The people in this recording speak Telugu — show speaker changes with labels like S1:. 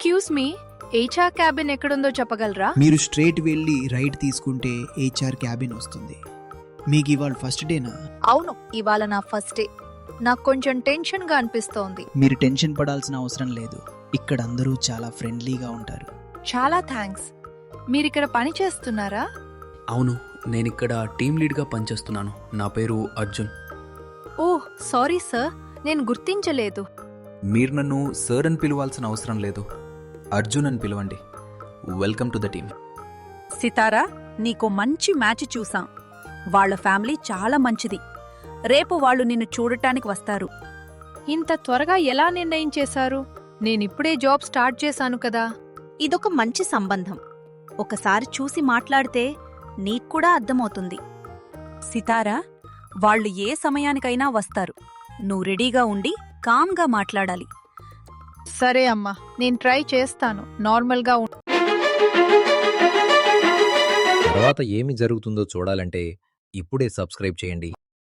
S1: ఎక్స్క్యూజ్ మీ, హెచ్ఆర్ క్యాబిన్ ఎక్కడుందో చెప్పగలరా?
S2: మీరు స్ట్రైట్ వెళ్ళి రైట్ తీసుకుంటే హెచ్ఆర్ క్యాబిన్ వస్తుంది. మీకు ఇవాళ ఫస్ట్ డేనా?
S1: అవును, ఇవాళ నా ఫస్ట్ డే. నాకు కొంచెం టెన్షన్ గా అనిపిస్తోంది.
S2: మీరు టెన్షన్ పడాల్సిన అవసరం లేదు. ఇక్కడ అందరూ చాలా ఫ్రెండ్లీగా ఉంటారు.
S1: చాలా థ్యాంక్స్. మీరిక్కడ పని చేస్తున్నారా?
S3: అవును, నేనిక్కడ టీం లీడ్గా పనిచేస్తున్నాను. నా పేరు అర్జున్.
S1: ఓహ్ సారీ సార్, నేను గుర్తించలేదు.
S3: మీరు నన్ను సర్ అని పిలవాల్సిన అవసరం లేదు, అర్జున్ అని పిలవండి. Welcome to the team.
S4: Sitara, నీకో మంచి మ్యాచ్ చూసాం. వాళ్ళ ఫ్యామిలీ చాలా మంచిది. రేపు వాళ్ళు నిన్ను చూడటానికి వస్తారు.
S1: ఇంత త్వరగా ఎలా నిర్ణయం చేశారు? నేనిప్పుడే జాబ్ స్టార్ట్ చేశాను కదా.
S4: ఇదొక మంచి సంబంధం. ఒకసారి చూసి మాట్లాడితే నీక్కూడా అర్థమవుతుంది. సితారా, వాళ్ళు ఏ సమయానికైనా వస్తారు. నువ్వు రెడీగా ఉండి కామ్గా మాట్లాడాలి.
S1: సరే అమ్మా, నేను ట్రై చేస్తాను. నార్మల్గా
S5: తర్వాత ఏమి జరుగుతుందో చూడాలంటే ఇప్పుడే సబ్స్క్రైబ్ చేయండి.